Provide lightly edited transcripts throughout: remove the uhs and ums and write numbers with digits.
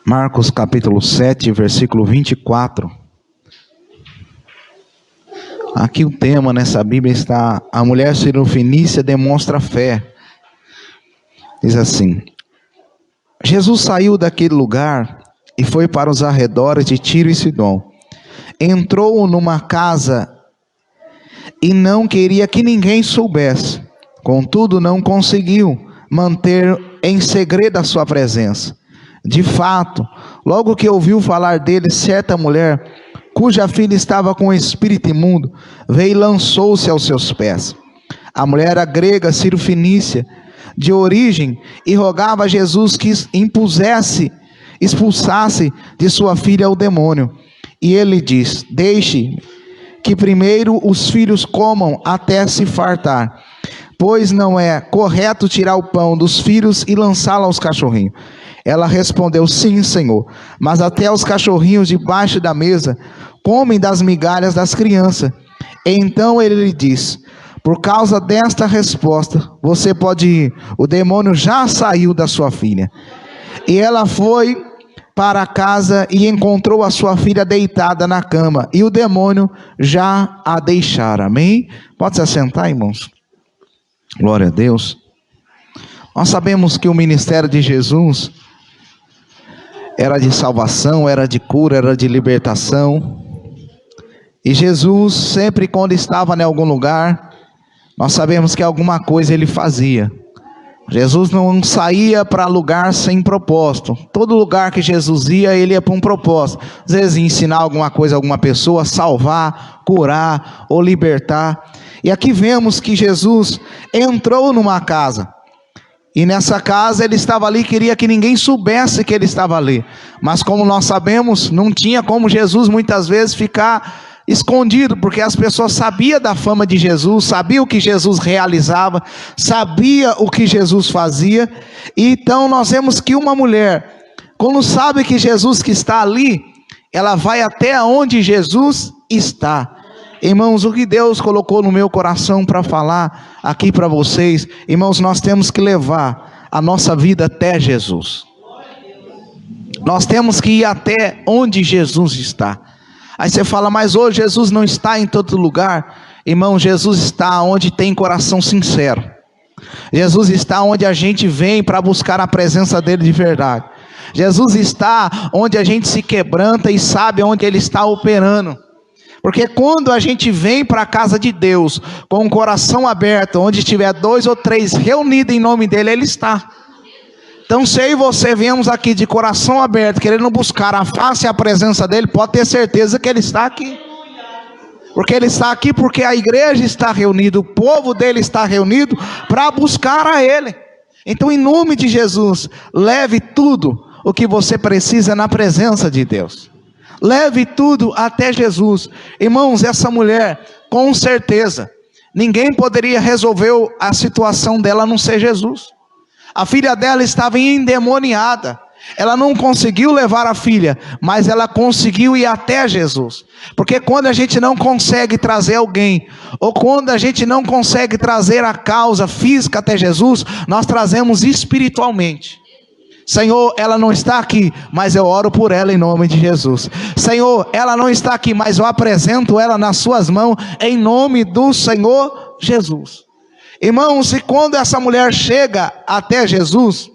Marcos capítulo 7, versículo 24. Aqui o tema nessa Bíblia está: a mulher sirofenícia demonstra fé. Diz assim: Jesus saiu daquele lugar e foi para os arredores de Tiro e Sidom. Entrou numa casa e não queria que ninguém soubesse. Contudo, não conseguiu manter em segredo a sua presença. De fato, logo que ouviu falar dele, certa mulher, cuja filha estava com o espírito imundo, veio e lançou-se aos seus pés. A mulher era grega, sirofenícia, de origem, e rogava a Jesus que expulsasse de sua filha o demônio. E ele diz: deixe que primeiro os filhos comam até se fartar, pois não é correto tirar o pão dos filhos e lançá-lo aos cachorrinhos. Ela respondeu: sim, Senhor, mas até os cachorrinhos debaixo da mesa comem das migalhas das crianças. Então ele lhe disse: por causa desta resposta, você pode ir, o demônio já saiu da sua filha. E ela foi para casa e encontrou a sua filha deitada na cama, e o demônio já a deixara. Amém? Pode se assentar, irmãos. Glória a Deus. Nós sabemos que o ministério de Jesus era de salvação, era de cura, era de libertação. E Jesus, sempre quando estava em algum lugar, nós sabemos que alguma coisa ele fazia. Jesus não saía para lugar sem propósito. Todo lugar que Jesus ia, ele ia para um propósito. Às vezes ensinar alguma coisa a alguma pessoa, salvar, curar ou libertar. E aqui vemos que Jesus entrou numa casa. E nessa casa ele estava ali, queria que ninguém soubesse que ele estava ali. Mas como nós sabemos, não tinha como Jesus muitas vezes ficar escondido, porque as pessoas sabiam da fama de Jesus, sabiam o que Jesus realizava, sabia o que Jesus fazia. E então nós vemos que uma mulher, quando sabe que Jesus que está ali, ela vai até onde Jesus está. Irmãos, o que Deus colocou no meu coração para falar aqui para vocês, irmãos, nós temos que levar a nossa vida até Jesus. Nós temos que ir até onde Jesus está. Aí você fala: mas hoje Jesus não está em todo lugar. Irmão, Jesus está onde tem coração sincero. Jesus está onde a gente vem para buscar a presença dele de verdade. Jesus está onde a gente se quebranta e sabe onde ele está operando. Porque quando a gente vem para a casa de Deus com o coração aberto, onde estiver 2 ou 3 reunidos em nome dele, ele está. Então, se eu e você viemos aqui de coração aberto, querendo buscar a face e a presença dele, pode ter certeza que ele está aqui. Porque ele está aqui porque a igreja está reunida, o povo dele está reunido para buscar a ele. Então, em nome de Jesus, leve tudo o que você precisa na presença de Deus. Leve tudo até Jesus. Irmãos, essa mulher, com certeza, ninguém poderia resolver a situação dela a não ser Jesus. A filha dela estava endemoniada. Ela não conseguiu levar a filha, mas ela conseguiu ir até Jesus. Porque quando a gente não consegue trazer alguém, ou quando a gente não consegue trazer a causa física até Jesus, nós trazemos espiritualmente. Senhor, ela não está aqui, mas eu oro por ela em nome de Jesus. Senhor, ela não está aqui, mas eu apresento ela nas suas mãos em nome do Senhor Jesus. Irmãos, e quando essa mulher chega até Jesus,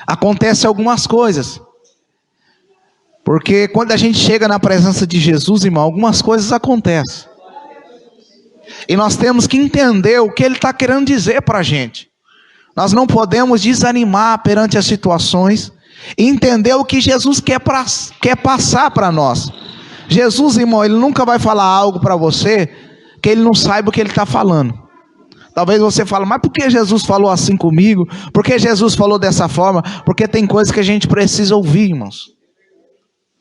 acontece algumas coisas. Porque quando a gente chega na presença de Jesus, irmão, algumas coisas acontecem. E nós temos que entender o que ele está querendo dizer para a gente. Nós não podemos desanimar perante as situações e entender o que Jesus quer passar para nós. Jesus, irmão, ele nunca vai falar algo para você que ele não saiba o que ele está falando. Talvez você fale: mas por que Jesus falou assim comigo? Por que Jesus falou dessa forma? Porque tem coisas que a gente precisa ouvir, irmãos.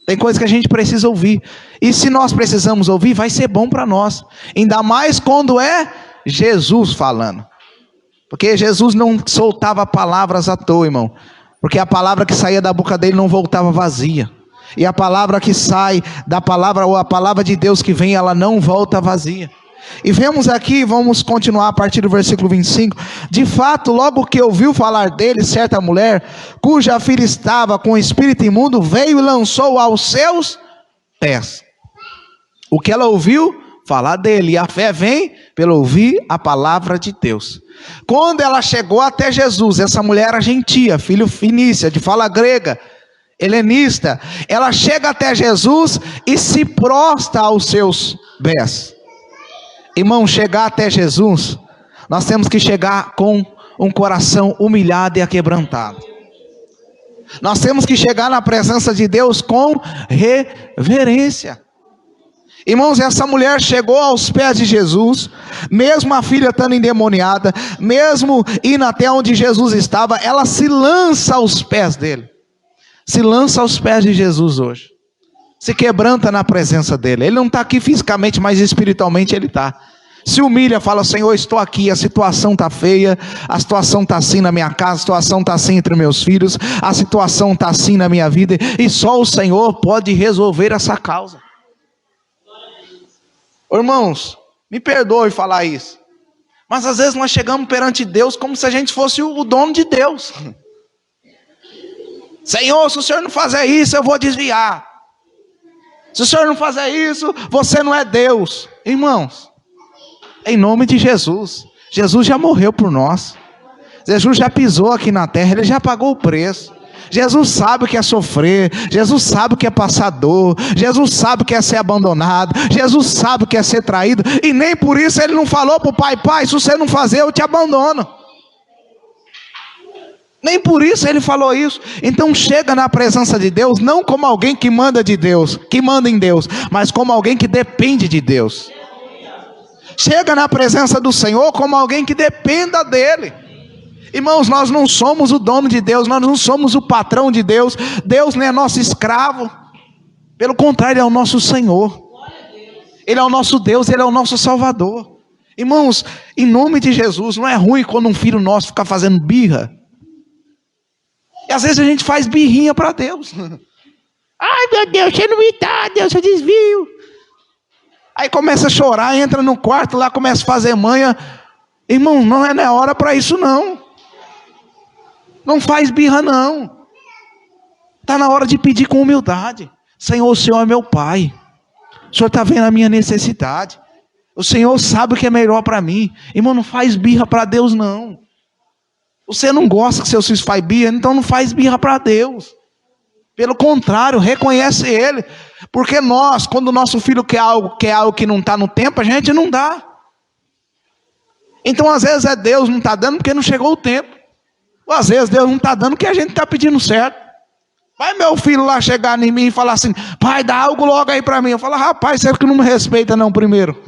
Tem coisas que a gente precisa ouvir. E se nós precisamos ouvir, vai ser bom para nós. Ainda mais quando é Jesus falando. Porque Jesus não soltava palavras à toa, irmão. Porque a palavra que saía da boca dele não voltava vazia. E a palavra que sai da palavra, ou a palavra de Deus que vem, ela não volta vazia. E vemos aqui, vamos continuar a partir do versículo 25. De fato, logo que ouviu falar dele, certa mulher, cuja filha estava com o espírito imundo, veio e lançou aos seus pés. O que ela ouviu? Falar dele. E a fé vem pelo ouvir a palavra de Deus. Quando ela chegou até Jesus, essa mulher era gentia, filho fenícia, de fala grega, helenista. Ela chega até Jesus e se prostra aos seus pés. Irmão, chegar até Jesus, nós temos que chegar com um coração humilhado e aquebrantado. Nós temos que chegar na presença de Deus com reverência. Irmãos, essa mulher chegou aos pés de Jesus, mesmo a filha estando endemoniada, mesmo indo até onde Jesus estava, ela se lança aos pés dele. Se lança aos pés de Jesus hoje. Se quebranta na presença dele. Ele não está aqui fisicamente, mas espiritualmente ele está. Se humilha, fala: Senhor, estou aqui, a situação está feia, a situação está assim na minha casa, a situação está assim entre meus filhos, a situação está assim na minha vida, e só o Senhor pode resolver essa causa. Irmãos, me perdoe falar isso, mas às vezes nós chegamos perante Deus como se a gente fosse o dono de Deus. Senhor, se o Senhor não fizer isso, eu vou desviar. Se o Senhor não fizer isso, você não é Deus. Irmãos, em nome de Jesus, Jesus já morreu por nós. Jesus já pisou aqui na terra, Ele já pagou o preço. Jesus sabe o que é sofrer, Jesus sabe o que é passar dor, Jesus sabe o que é ser abandonado, Jesus sabe o que é ser traído, e nem por isso Ele não falou para o pai: pai, se você não fazer, eu te abandono. Nem por isso Ele falou isso. Então chega na presença de Deus, não como alguém que manda de Deus, que manda em Deus, mas como alguém que depende de Deus. Chega na presença do Senhor como alguém que dependa dEle. Irmãos, nós não somos o dono de Deus, nós não somos o patrão de Deus. Deus não é nosso escravo. Pelo contrário, Ele é o nosso Senhor. Ele é o nosso Deus, Ele é o nosso Salvador. Irmãos, em nome de Jesus, não é ruim quando um filho nosso fica fazendo birra. E às vezes a gente faz birrinha para Deus. Ai meu Deus, você não me dá, Deus, eu desvio. Aí começa a chorar, entra no quarto lá, começa a fazer manha. Irmão, não é hora para isso não. Não faz birra não. Está na hora de pedir com humildade. Senhor, o Senhor é meu Pai. O Senhor está vendo a minha necessidade. O Senhor sabe o que é melhor para mim. Irmão, não faz birra para Deus não. Você não gosta que seus filhos fazem birra, então não faz birra para Deus. Pelo contrário, reconhece Ele. Porque nós, quando o nosso filho quer algo que não está no tempo, a gente não dá. Então às vezes é Deus não está dando porque não chegou o tempo. Ou às vezes Deus não está dando porque a gente está pedindo certo. Vai meu filho lá chegar em mim e falar assim: pai, dá algo logo aí para mim. Eu falo: rapaz, você que não me respeita não primeiro.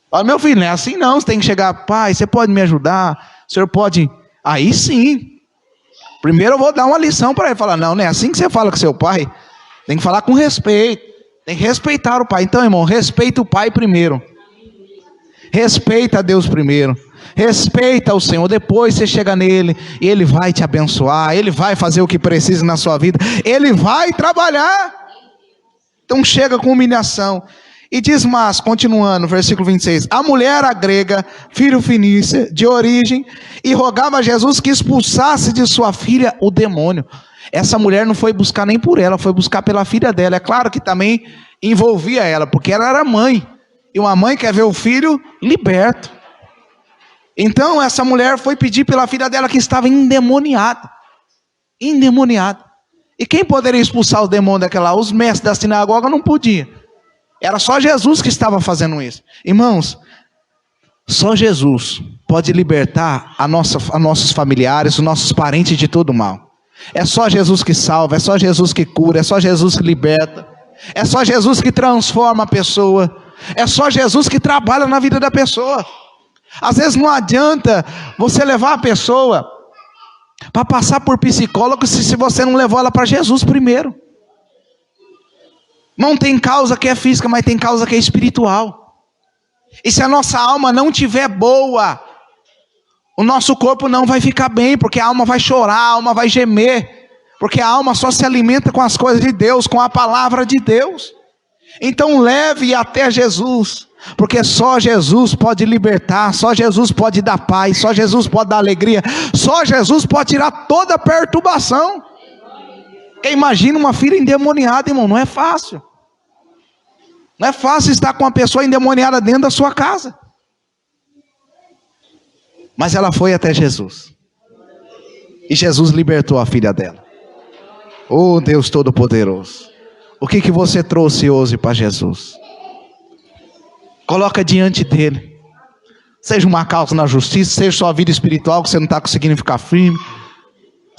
Fala: meu filho, não é assim não, você tem que chegar: pai, você pode me ajudar? O senhor pode? Aí sim. Primeiro eu vou dar uma lição para ele. Falar: não é assim que você fala com seu pai. Tem que falar com respeito. Tem que respeitar o pai. Então, irmão, respeita o pai primeiro. Respeita Deus primeiro. Respeita o Senhor. Depois você chega nele e Ele vai te abençoar. Ele vai fazer o que precisa na sua vida. Ele vai trabalhar. Então chega com humilhação. E diz mais, continuando, versículo 26. A mulher era grega, filho fenícia, de origem, e rogava a Jesus que expulsasse de sua filha o demônio. Essa mulher não foi buscar nem por ela, foi buscar pela filha dela. É claro que também envolvia ela, porque ela era mãe. E uma mãe quer ver o filho liberto. Então essa mulher foi pedir pela filha dela que estava endemoniada. Endemoniada. E quem poderia expulsar o demônio daquela? Os mestres da sinagoga não podiam. Era só Jesus que estava fazendo isso. Irmãos, só Jesus pode libertar nossos familiares, os nossos parentes de todo mal. É só Jesus que salva, é só Jesus que cura, é só Jesus que liberta. É só Jesus que transforma a pessoa. É só Jesus que trabalha na vida da pessoa. Às vezes não adianta você levar a pessoa para passar por psicólogo se você não levou ela para Jesus primeiro. Não tem causa que é física, mas tem causa que é espiritual. E se a nossa alma não estiver boa, o nosso corpo não vai ficar bem, porque a alma vai chorar, a alma vai gemer, porque a alma só se alimenta com as coisas de Deus, com a palavra de Deus. Então leve até Jesus, Porque só Jesus pode libertar, só Jesus pode dar paz, só Jesus pode dar alegria, só Jesus pode tirar toda a perturbação. Quem imagina uma filha endemoniada, irmão, não é fácil. Não é fácil estar com uma pessoa endemoniada dentro da sua casa. Mas ela foi até Jesus. E Jesus libertou a filha dela. Oh, Deus Todo-Poderoso. O que você trouxe hoje para Jesus? Coloca diante dele. Seja uma causa na justiça, seja sua vida espiritual que você não está conseguindo ficar firme,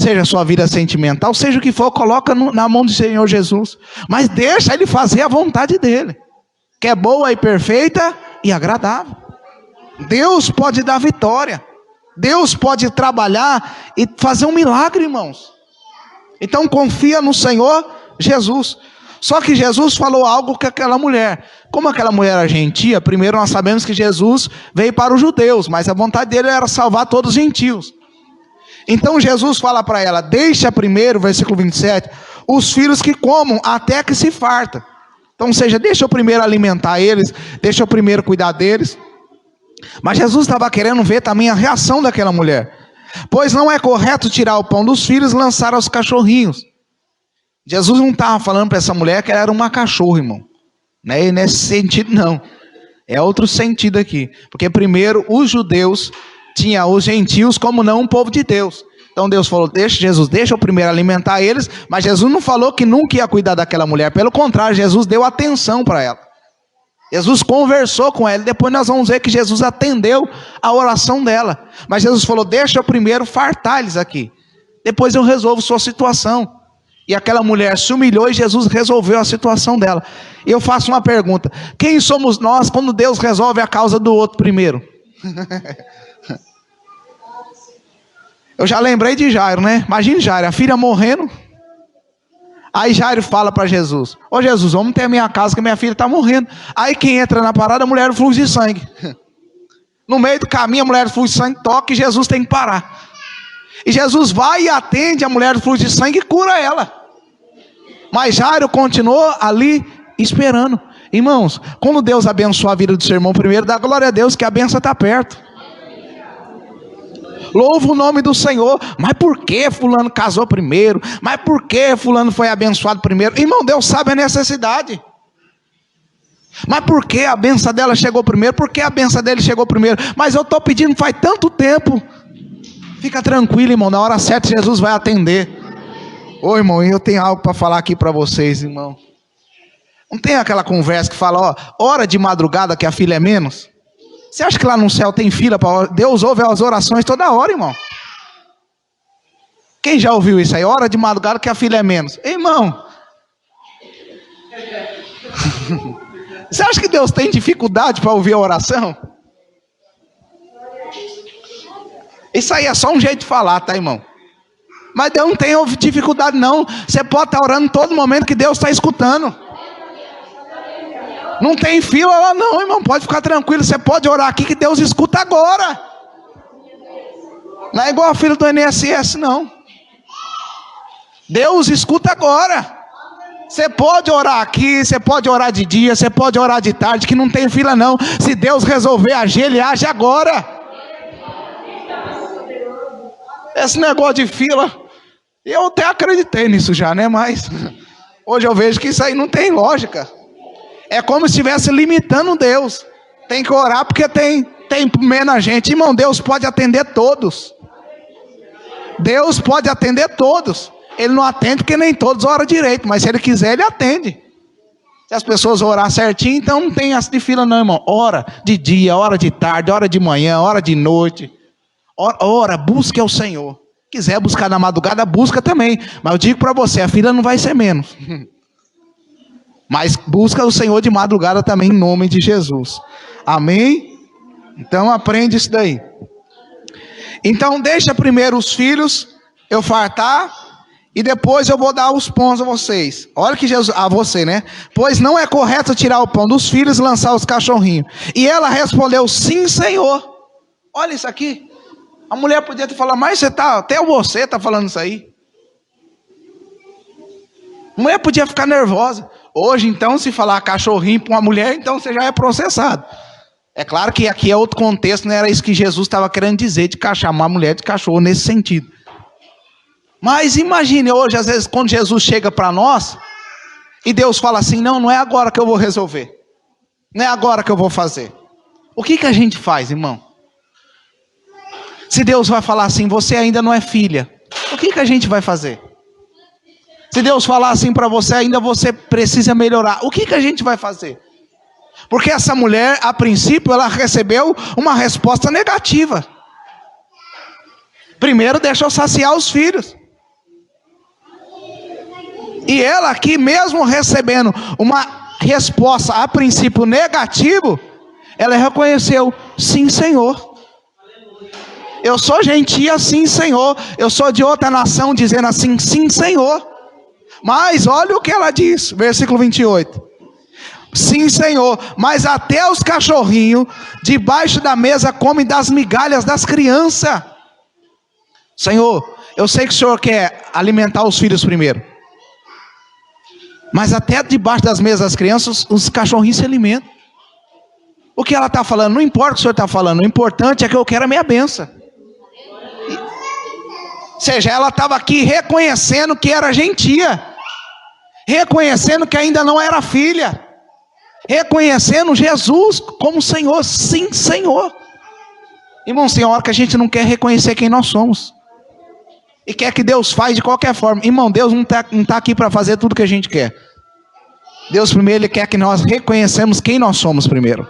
seja sua vida sentimental, seja o que for, coloca na mão do Senhor Jesus. Mas deixa ele fazer a vontade dele, que é boa e perfeita e agradável. Deus pode dar vitória. Deus pode trabalhar e fazer um milagre, irmãos. Então confia no Senhor Jesus. Só que Jesus falou algo com aquela mulher. Como aquela mulher era gentia, primeiro nós sabemos que Jesus veio para os judeus, mas a vontade dele era salvar todos os gentios. Então Jesus fala para ela: deixa primeiro, versículo 27, os filhos que comam até que se farta. Então, ou seja, deixa eu primeiro alimentar eles, deixa eu primeiro cuidar deles. Mas Jesus estava querendo ver também a reação daquela mulher. Pois não é correto tirar o pão dos filhos e lançar aos cachorrinhos. Jesus não estava falando para essa mulher que ela era uma cachorra, irmão. Não é nesse sentido, não. É outro sentido aqui. Porque primeiro os judeus tinham os gentios como não um povo de Deus. Então Deus falou: Jesus, deixa eu primeiro alimentar eles. Mas Jesus não falou que nunca ia cuidar daquela mulher. Pelo contrário, Jesus deu atenção para ela. Jesus conversou com ela. Depois nós vamos ver que Jesus atendeu a oração dela. Mas Jesus falou: deixa eu primeiro fartar eles aqui. Depois eu resolvo sua situação. E aquela mulher se humilhou e Jesus resolveu a situação dela. E eu faço uma pergunta: quem somos nós quando Deus resolve a causa do outro primeiro? Eu já lembrei de Jairo, né? Imagine Jairo, a filha morrendo. Aí Jairo fala para Jesus: ô Jesus, vamos ter a minha casa que minha filha está morrendo. Aí quem entra na parada? A mulher do fluxo de sangue. No meio do caminho a mulher do fluxo de sangue toca e Jesus tem que parar. E Jesus vai e atende a mulher do fluxo de sangue e cura ela. Mas Jairo continuou ali esperando. Irmãos, quando Deus abençoa a vida do seu irmão primeiro, dá glória a Deus que a bênção está perto. Louva o nome do Senhor. Mas por que fulano casou primeiro? Mas por que fulano foi abençoado primeiro? Irmão, Deus sabe a necessidade. Mas por que a bênção dela chegou primeiro? Por que a bênção dele chegou primeiro? Mas eu estou pedindo faz tanto tempo. Fica tranquilo, irmão, na hora certa Jesus vai atender. Ô irmão, eu tenho algo para falar aqui para vocês, irmão. Não tem aquela conversa que fala: ó, hora de madrugada que a fila é menos? Você acha que lá no céu tem fila para Deus ouve as orações toda hora, irmão? Quem já ouviu isso aí? Hora de madrugada que a fila é menos. Irmão, você acha que Deus tem dificuldade para ouvir a oração? Isso aí é só um jeito de falar, tá, irmão? Mas Deus não tem dificuldade não. Você pode estar orando todo momento que Deus está escutando. Não tem fila lá não, irmão. Pode ficar tranquilo. Você pode orar aqui que Deus escuta agora. Não é igual a fila do INSS não. Deus escuta agora. Você pode orar aqui, você pode orar de dia, você pode orar de tarde, que não tem fila não. Se Deus resolver agir, Ele age agora. Esse negócio de fila, eu até acreditei nisso já, né? Mas hoje eu vejo que isso aí não tem lógica. É como se estivesse limitando Deus. Tem que orar porque tem menos gente. Irmão, Deus pode atender todos. Deus pode atender todos. Ele não atende porque nem todos oram direito, mas se Ele quiser, Ele atende. Se as pessoas orar certinho, então não tem essa de fila não, irmão. Ora de dia, ora de tarde, ora de manhã, ora de noite. Ora, busque ao Senhor. Quiser buscar na madrugada, busca também. Mas eu digo para você, a fila não vai ser menos. Mas busca o Senhor de madrugada também, em nome de Jesus. Amém? Então aprende isso daí. Então deixa primeiro os filhos eu fartar, e depois eu vou dar os pães a vocês. Olha que Jesus, a você, né? Pois não é correto tirar o pão dos filhos e lançar os cachorrinhos. E ela respondeu: sim, Senhor. Olha isso aqui. A mulher podia ter falado: mas até você está falando isso aí. A mulher podia ficar nervosa. Hoje, então, se falar cachorrinho para uma mulher, então você já é processado. É claro que aqui é outro contexto, não era isso que Jesus estava querendo dizer, de chamar a mulher de cachorro nesse sentido. Mas imagine hoje, às vezes, quando Jesus chega para nós, e Deus fala assim, não é agora que eu vou resolver. Não é agora que eu vou fazer. O que a gente faz, irmão? Se Deus vai falar assim, você ainda não é filha, o que a gente vai fazer? Se Deus falar assim para você, ainda você precisa melhorar, o que a gente vai fazer? Porque essa mulher, a princípio, ela recebeu uma resposta negativa. Primeiro deixou saciar os filhos. E ela aqui, mesmo recebendo uma resposta a princípio negativo, ela reconheceu, sim, Senhor. Eu sou gentia, sim, Senhor. Eu sou de outra nação, dizendo assim, sim, Senhor. Mas olha o que ela diz, versículo 28. Sim, Senhor, mas até os cachorrinhos debaixo da mesa comem das migalhas das crianças. Senhor, eu sei que o Senhor quer alimentar os filhos primeiro, mas até debaixo das mesas das crianças, os cachorrinhos se alimentam. O que ela está falando? Não importa o que o Senhor está falando, o importante é que eu quero a minha bênção. Ou seja, ela estava aqui reconhecendo que era gentia, reconhecendo que ainda não era filha, reconhecendo Jesus como Senhor. Sim, Senhor. Irmãos, tem hora que a gente não quer reconhecer quem nós somos e quer que Deus faz de qualquer forma. Irmão, Deus não tá aqui para fazer tudo que a gente quer. Deus primeiro, Ele quer que nós reconhecemos quem nós somos primeiro.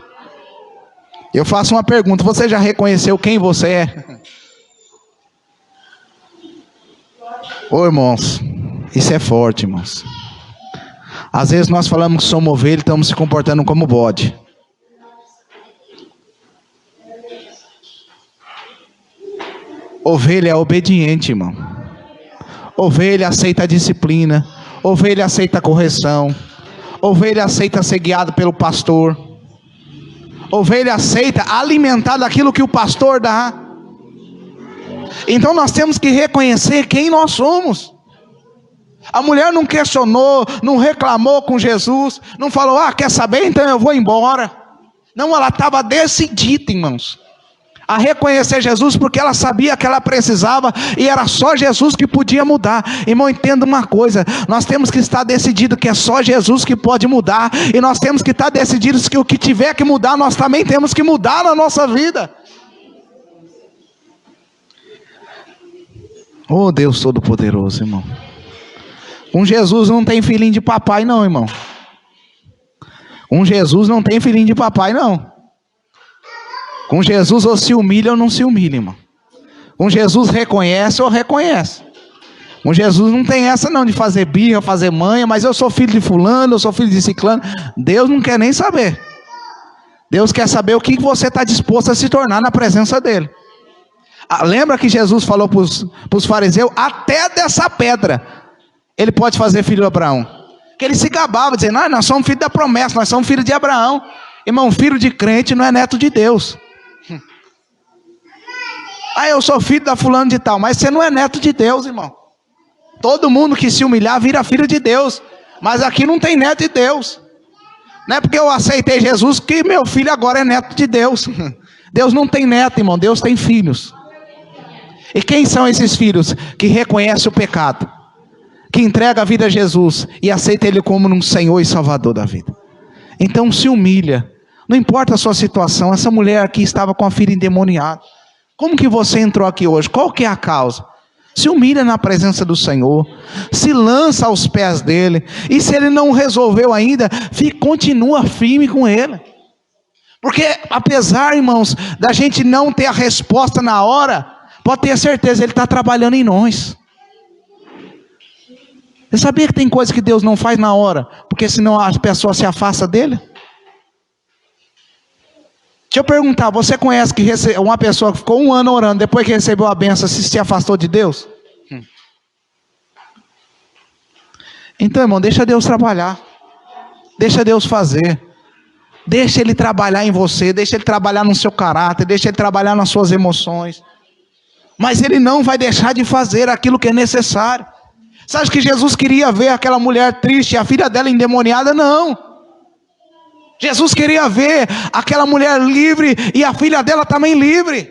Eu faço uma pergunta, você já reconheceu quem você é? Ô irmãos, isso é forte, irmãos. Às vezes nós falamos que somos ovelha e estamos se comportando como bode. Ovelha é obediente, irmão. Ovelha aceita a disciplina. Ovelha aceita a correção. Ovelha aceita ser guiada pelo pastor. Ovelha aceita alimentar daquilo que o pastor dá. Então nós temos que reconhecer quem nós somos. A mulher não questionou, não reclamou com Jesus, não falou, quer saber, então eu vou embora. Não, ela estava decidida, irmãos, a reconhecer Jesus, porque ela sabia que ela precisava, e era só Jesus que podia mudar. Irmão, entenda uma coisa, nós temos que estar decididos que é só Jesus que pode mudar, e nós temos que estar decididos que o que tiver que mudar, nós também temos que mudar na nossa vida. Oh Deus Todo-Poderoso, irmão. Com Jesus não tem filhinho de papai não, irmão. Com Jesus não tem filhinho de papai não. Com Jesus ou se humilha ou não se humilha, irmão. Com Jesus reconhece ou reconhece. Com Jesus não tem essa não de fazer birra, fazer manha, mas eu sou filho de fulano, eu sou filho de ciclano. Deus não quer nem saber. Deus quer saber o que você está disposto a se tornar na presença dele. Lembra que Jesus falou para os fariseus, até dessa pedra ele pode fazer filho de Abraão. Que ele se gabava, dizendo, nós somos filho da promessa, nós somos filho de Abraão. Irmão, filho de crente não é neto de Deus. Eu sou filho da fulano de tal, mas você não é neto de Deus, irmão. Todo mundo que se humilhar vira filho de Deus, mas aqui não tem neto de Deus. Não é porque eu aceitei Jesus que meu filho agora é neto de Deus. Deus não tem neto, irmão, Deus tem filhos. E quem são esses filhos? Que reconhecem o pecado, que entrega a vida a Jesus e aceita Ele como um Senhor e Salvador da vida. Então se humilha, não importa a sua situação. Essa mulher aqui estava com a filha endemoniada. Como que você entrou aqui hoje? Qual que é a causa? Se humilha na presença do Senhor, se lança aos pés dele, e se ele não resolveu ainda, continua firme com ele. Porque apesar, irmãos, da gente não ter a resposta na hora, pode ter certeza, ele está trabalhando em nós. Você sabia que tem coisa que Deus não faz na hora, porque senão a pessoa se afasta dele? Deixa eu perguntar, você conhece uma pessoa que ficou 1 ano orando, depois que recebeu a bênção, se afastou de Deus? Então, irmão, deixa Deus trabalhar, deixa Deus fazer, deixa Ele trabalhar em você, deixa Ele trabalhar no seu caráter, deixa Ele trabalhar nas suas emoções, mas Ele não vai deixar de fazer aquilo que é necessário. Você acha que Jesus queria ver aquela mulher triste e a filha dela endemoniada? Não. Jesus queria ver aquela mulher livre e a filha dela também livre.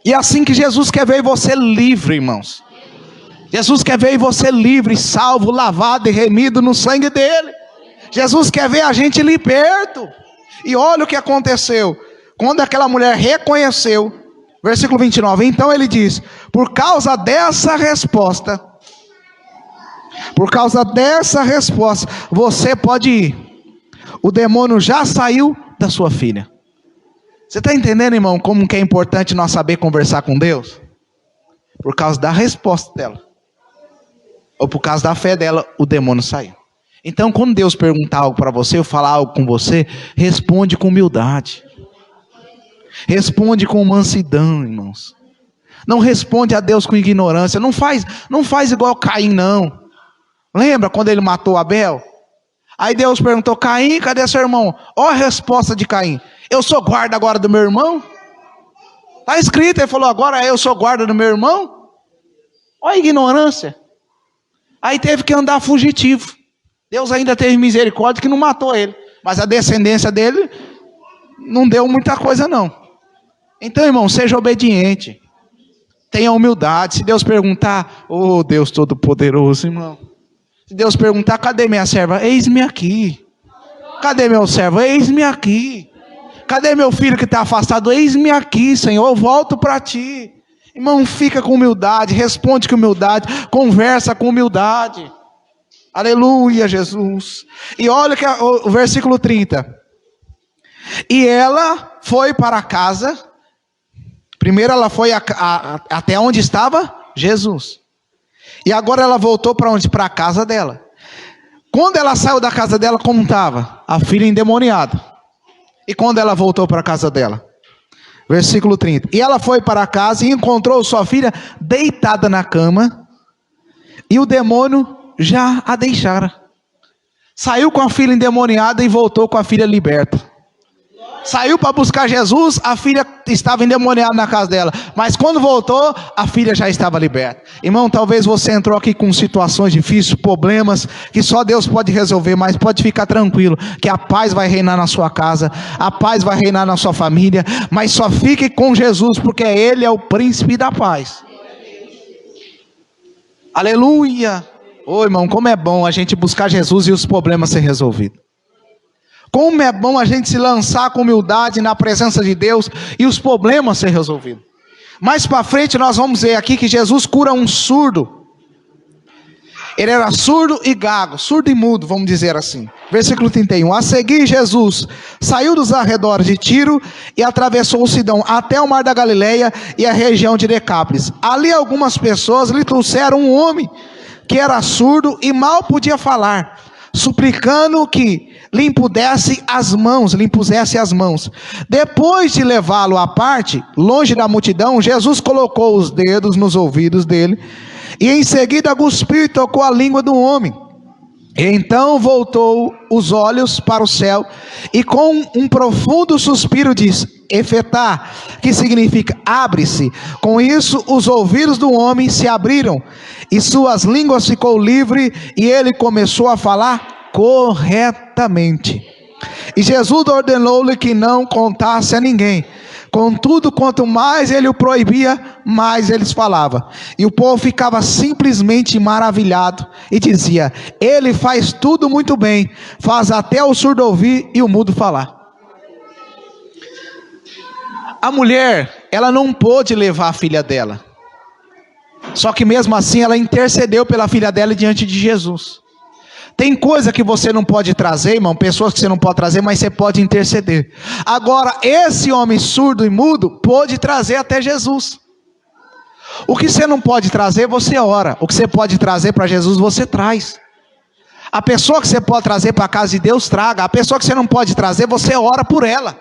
E é assim que Jesus quer ver você livre, irmãos. Jesus quer ver você livre, salvo, lavado e remido no sangue dele. Jesus quer ver a gente liberto. E olha o que aconteceu. Quando aquela mulher reconheceu, versículo 29, então ele diz: por causa dessa resposta, você pode ir. O demônio já saiu da sua filha. Você está entendendo, irmão, como que é importante nós saber conversar com Deus? Por causa da resposta dela, ou por causa da fé dela, o demônio saiu. Então, quando Deus perguntar algo para você, ou falar algo com você, responde com humildade. Responde com mansidão, irmãos. Não responde a Deus com ignorância. Não faz igual Caim, não. Lembra quando ele matou Abel? Aí Deus perguntou: Caim, cadê seu irmão? Olha a resposta de Caim: eu sou guarda agora do meu irmão? Está escrito, ele falou: agora eu sou guarda do meu irmão? Olha a ignorância. Aí teve que andar fugitivo. Deus ainda teve misericórdia que não matou ele, mas a descendência dele não deu muita coisa não. Então, irmão, seja obediente, tenha humildade. Se Deus perguntar: oh Deus Todo-Poderoso, irmão, se Deus perguntar: cadê minha serva? Eis-me aqui. Cadê meu servo? Eis-me aqui. Cadê meu filho que está afastado? Eis-me aqui, Senhor, eu volto para ti. Irmão, fica com humildade, responde com humildade, conversa com humildade. Aleluia, Jesus. E olha que o versículo 30. E ela foi para casa. Primeiro ela foi até onde estava Jesus. E agora ela voltou para onde? Para a casa dela. Quando ela saiu da casa dela, como estava? A filha endemoniada. E quando ela voltou para a casa dela? Versículo 30. E ela foi para casa e encontrou sua filha deitada na cama. E o demônio já a deixara. Saiu com a filha endemoniada e voltou com a filha liberta. Saiu para buscar Jesus, a filha estava endemoniada na casa dela. Mas quando voltou, a filha já estava liberta. Irmão, talvez você entrou aqui com situações difíceis, problemas, que só Deus pode resolver. Mas pode ficar tranquilo, que a paz vai reinar na sua casa, a paz vai reinar na sua família. Mas só fique com Jesus, porque Ele é o príncipe da paz. Aleluia. Ô irmão, como é bom a gente buscar Jesus e os problemas ser resolvidos. Como é bom a gente se lançar com humildade na presença de Deus e os problemas ser resolvidos. Mais para frente nós vamos ver aqui que Jesus cura um surdo. Ele era surdo e gago, surdo e mudo, vamos dizer assim. Versículo 31. A seguir Jesus saiu dos arredores de Tiro e atravessou o Sidom até o mar da Galileia e a região de Decápolis. Ali algumas pessoas lhe trouxeram um homem que era surdo e mal podia falar, suplicando que lhe impusesse as mãos. Depois de levá-lo à parte, longe da multidão, Jesus colocou os dedos nos ouvidos dele, e em seguida cuspiu e tocou a língua do homem. E então voltou os olhos para o céu, e com um profundo suspiro disse: Efetá, que significa abre-se. Com isso os ouvidos do homem se abriram, e suas línguas ficou livre, e ele começou a falar corretamente. E Jesus ordenou-lhe que não contasse a ninguém. Contudo, quanto mais ele o proibia, mais eles falavam. E o povo ficava simplesmente maravilhado e dizia: ele faz tudo muito bem, faz até o surdo ouvir e o mudo falar. A mulher, ela não pôde levar a filha dela. Só que mesmo assim ela intercedeu pela filha dela diante de Jesus. Tem coisa que você não pode trazer, irmão, pessoas que você não pode trazer, mas você pode interceder. Agora, esse homem surdo e mudo pôde trazer até Jesus. O que você não pode trazer, você ora. O que você pode trazer para Jesus, você traz. A pessoa que você pode trazer para a casa de Deus, traga. A pessoa que você não pode trazer, você ora por ela.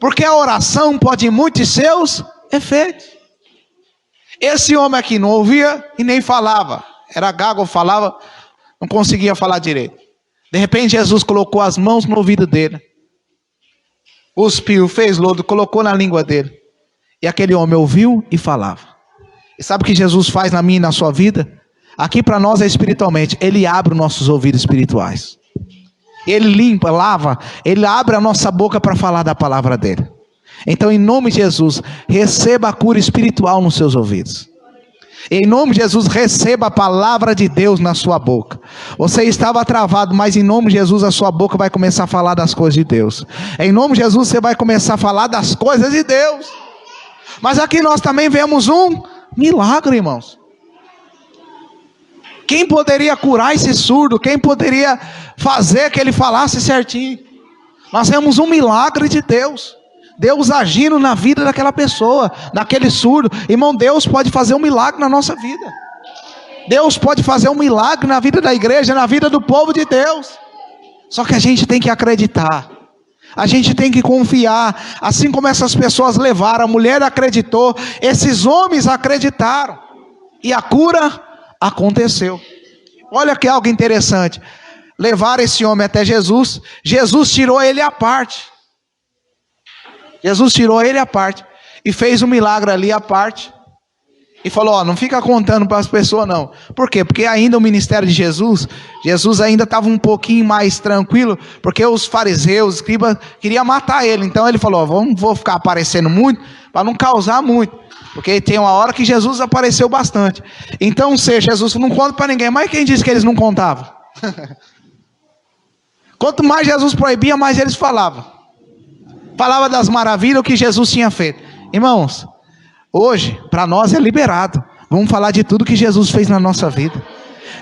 Porque a oração pode muitos seus efeitos. Esse homem aqui não ouvia e nem falava. Era gago, falava, não conseguia falar direito. De repente Jesus colocou as mãos no ouvido dele. Cuspiu, fez lodo, colocou na língua dele. E aquele homem ouviu e falava. E sabe o que Jesus faz na minha e na sua vida? Aqui para nós é espiritualmente. Ele abre os nossos ouvidos espirituais. Ele limpa, lava. Ele abre a nossa boca para falar da palavra dele. Então, em nome de Jesus, receba a cura espiritual nos seus ouvidos. Em nome de Jesus, receba a palavra de Deus na sua boca. Você estava travado, mas em nome de Jesus a sua boca vai começar a falar das coisas de Deus. Em nome de Jesus você vai começar a falar das coisas de Deus. Mas aqui nós também vemos um milagre, irmãos. Quem poderia curar esse surdo? Quem poderia fazer que ele falasse certinho? Nós vemos um milagre de Deus. Deus agindo na vida daquela pessoa, daquele surdo. Irmão, Deus pode fazer um milagre na nossa vida. Deus pode fazer um milagre na vida da igreja, na vida do povo de Deus. Só que a gente tem que acreditar. A gente tem que confiar. Assim como essas pessoas levaram, a mulher acreditou, esses homens acreditaram. E a cura aconteceu. Olha que algo interessante. Levaram esse homem até Jesus. Jesus tirou ele à parte. Jesus tirou ele à parte e fez um milagre ali à parte. E falou, ó, não fica contando para as pessoas não. Por quê? Porque ainda o ministério de Jesus ainda estava um pouquinho mais tranquilo, porque os fariseus, os escribas, queriam matar ele. Então ele falou, ó, vou ficar aparecendo muito, para não causar muito. Porque tem uma hora que Jesus apareceu bastante. Então, Jesus não conta para ninguém. Mas quem disse que eles não contavam? Quanto mais Jesus proibia, mais eles falavam. Falava das maravilhas, o que Jesus tinha feito. Irmãos, hoje, para nós é liberado. Vamos falar de tudo que Jesus fez na nossa vida.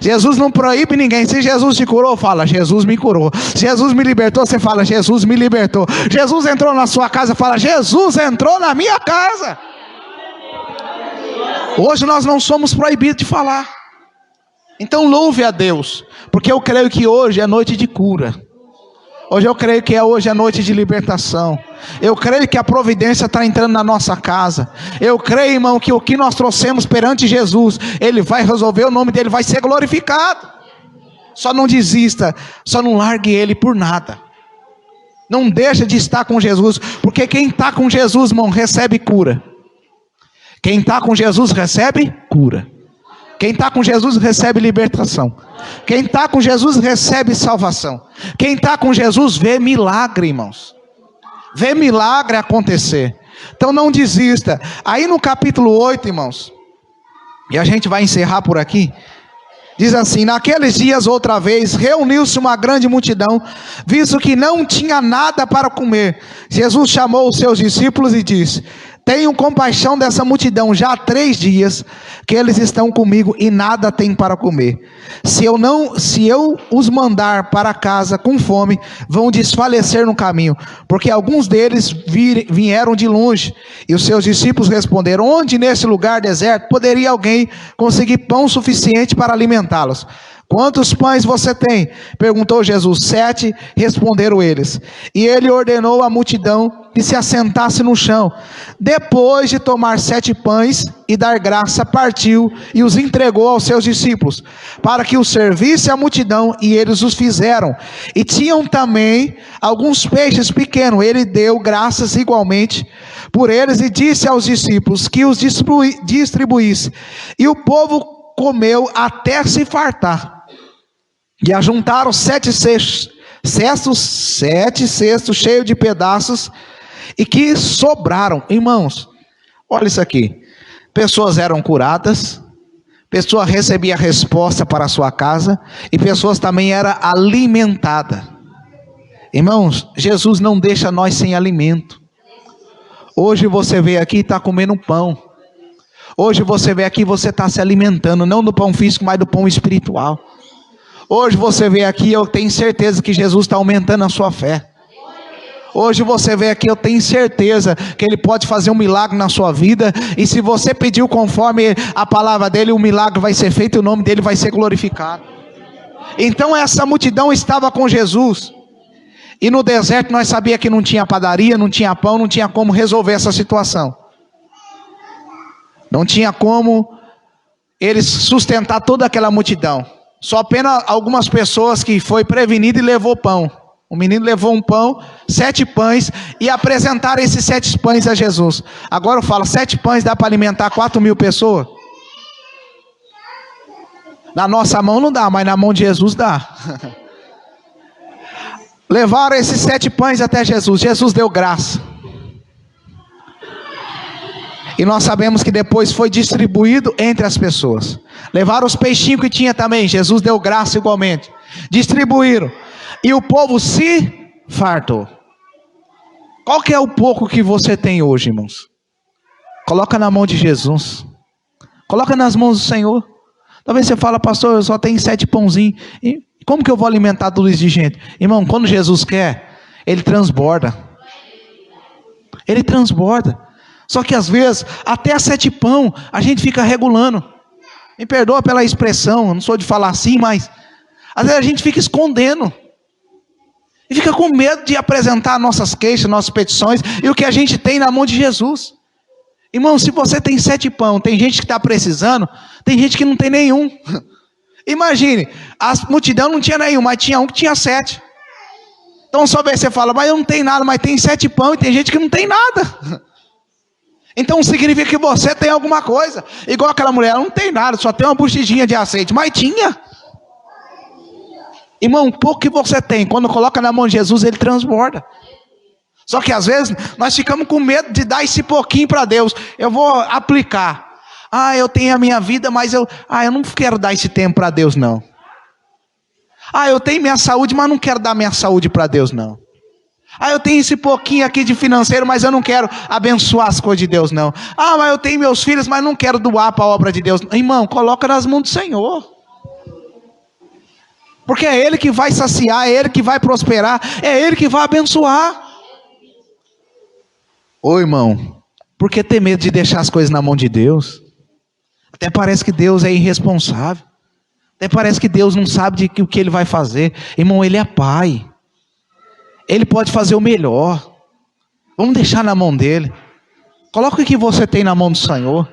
Jesus não proíbe ninguém. Se Jesus te curou, fala, Jesus me curou. Se Jesus me libertou, você fala, Jesus me libertou. Jesus entrou na sua casa, fala, Jesus entrou na minha casa. Hoje nós não somos proibidos de falar. Então louve a Deus, porque eu creio que hoje é noite de cura. Hoje eu creio que hoje é noite de libertação. Eu creio que a providência está entrando na nossa casa. Eu creio, irmão, que o que nós trouxemos perante Jesus, Ele vai resolver, o nome dEle vai ser glorificado. Só não desista, só não largue Ele por nada. Não deixa de estar com Jesus, porque quem está com Jesus, irmão, recebe cura. Quem está com Jesus recebe cura. Quem está com Jesus recebe libertação. Quem está com Jesus recebe salvação. Quem está com Jesus vê milagre, irmãos. Vê milagre acontecer. Então não desista. Aí no capítulo 8, irmãos, e a gente vai encerrar por aqui, diz assim, naqueles dias outra vez, reuniu-se uma grande multidão, visto que não tinha nada para comer. Jesus chamou os seus discípulos e disse, tenham compaixão dessa multidão, já há 3 dias que eles estão comigo e nada têm para comer. Se eu os mandar para casa com fome, vão desfalecer no caminho, porque alguns deles vieram de longe. E os seus discípulos responderam, onde nesse lugar deserto poderia alguém conseguir pão suficiente para alimentá-los? Quantos pães você tem? Perguntou Jesus. 7, responderam eles. E ele ordenou à multidão que se assentasse no chão. Depois de tomar 7 pães e dar graça, partiu e os entregou aos seus discípulos, para que os servisse à multidão, e eles os fizeram. E tinham também alguns peixes pequenos. Ele deu graças igualmente por eles e disse aos discípulos que os distribuísse. E o povo comeu até se fartar. E ajuntaram 7 cestos cheios de pedaços e que sobraram. Irmãos, olha isso aqui. Pessoas eram curadas, pessoas recebiam resposta para a sua casa e pessoas também eram alimentadas. Irmãos, Jesus não deixa nós sem alimento. Hoje você veio aqui e está comendo pão. Hoje você veio aqui e você está se alimentando, não do pão físico, mas do pão espiritual. Hoje você veio aqui, eu tenho certeza que Jesus está aumentando a sua fé. Hoje você veio aqui, eu tenho certeza que Ele pode fazer um milagre na sua vida. E se você pediu conforme a palavra dEle, o milagre vai ser feito e o nome dEle vai ser glorificado. Então essa multidão estava com Jesus. E no deserto nós sabíamos que não tinha padaria, não tinha pão, não tinha como resolver essa situação. Não tinha como eles sustentar toda aquela multidão. Só apenas algumas pessoas que foi prevenido e levou pão. O menino levou um pão, 7 pães, e apresentaram esses 7 pães a Jesus. Agora eu falo, 7 pães dá para alimentar 4.000 pessoas? Na nossa mão não dá, mas na mão de Jesus dá. Levaram esses 7 pães até Jesus. Jesus deu graça. E nós sabemos que depois foi distribuído entre as pessoas. Levaram os peixinhos que tinha também. Jesus deu graça igualmente. Distribuíram. E o povo se fartou. Qual que é o pouco que você tem hoje, irmãos? Coloca na mão de Jesus. Coloca nas mãos do Senhor. Talvez você fala, pastor, eu só tenho 7 pãozinhos. E como que eu vou alimentar tudo isso de gente? Irmão, quando Jesus quer, Ele transborda. Ele transborda. Só que às vezes, até 7 pão, a gente fica regulando. Me perdoa pela expressão, eu não sou de falar assim, mas às vezes a gente fica escondendo. E fica com medo de apresentar nossas queixas, nossas petições, e o que a gente tem na mão de Jesus. Irmão, se você tem 7 pão, tem gente que está precisando, tem gente que não tem nenhum. Imagine, a multidão não tinha nenhum, mas tinha um que tinha 7. Então só você fala, mas eu não tenho nada, mas tem 7 pão e tem gente que não tem nada. Então significa que você tem alguma coisa. Igual aquela mulher, ela não tem nada, só tem uma botijinha de azeite, mas tinha. Irmão, um pouco que você tem, quando coloca na mão de Jesus, Ele transborda. Só que às vezes nós ficamos com medo de dar esse pouquinho para Deus. Eu vou aplicar. Eu tenho a minha vida, mas eu não quero dar esse tempo para Deus não. Eu tenho minha saúde, mas não quero dar minha saúde para Deus não. Eu tenho esse pouquinho aqui de financeiro, mas eu não quero abençoar as coisas de Deus não. Mas eu tenho meus filhos, mas não quero doar para a obra de Deus. Irmão, coloca nas mãos do Senhor. Porque é Ele que vai saciar, é Ele que vai prosperar, é Ele que vai abençoar. Ô irmão, por que ter medo de deixar as coisas na mão de Deus? Até parece que Deus é irresponsável. Até parece que Deus não sabe o que Ele vai fazer. Irmão, Ele é Pai. Ele pode fazer o melhor. Vamos deixar na mão dEle. Coloca o que você tem na mão do Senhor.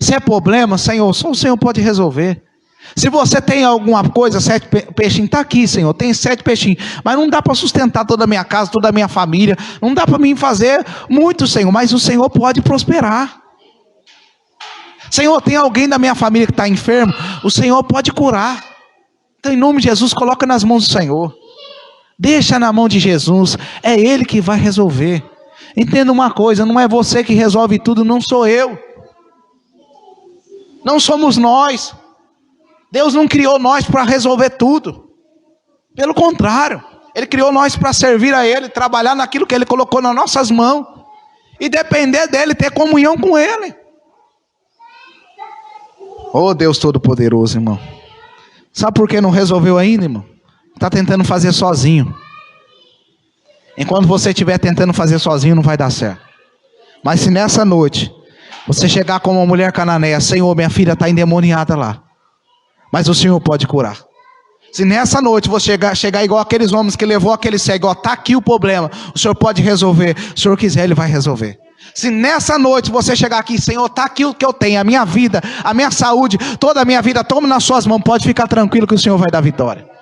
Se é problema, Senhor, só o Senhor pode resolver. Se você tem alguma coisa, 7 peixinhos, está aqui, Senhor, tem 7 peixinhos, mas não dá para sustentar toda a minha casa, toda a minha família, não dá para mim fazer muito, Senhor, mas o Senhor pode prosperar. Senhor, tem alguém da minha família que está enfermo, o Senhor pode curar. Então, em nome de Jesus, coloca nas mãos do Senhor. Deixa na mão de Jesus, é Ele que vai resolver. Entenda uma coisa, não é você que resolve tudo, não sou eu. Não somos nós. Deus não criou nós para resolver tudo. Pelo contrário, Ele criou nós para servir a Ele, trabalhar naquilo que Ele colocou nas nossas mãos. E depender dEle, ter comunhão com Ele. Oh Deus Todo-Poderoso, irmão. Sabe por que não resolveu ainda, irmão? Está tentando fazer sozinho. Enquanto você estiver tentando fazer sozinho, não vai dar certo. Mas se nessa noite você chegar como uma mulher cananeia, Senhor, minha filha está endemoniada lá, mas o Senhor pode curar. Se nessa noite você chegar igual aqueles homens que levou aquele cego, está aqui o problema, o Senhor pode resolver. Se o Senhor quiser, Ele vai resolver. Se nessa noite você chegar aqui, Senhor, está aqui o que eu tenho, a minha vida, a minha saúde, toda a minha vida, tome nas suas mãos, pode ficar tranquilo que o Senhor vai dar vitória.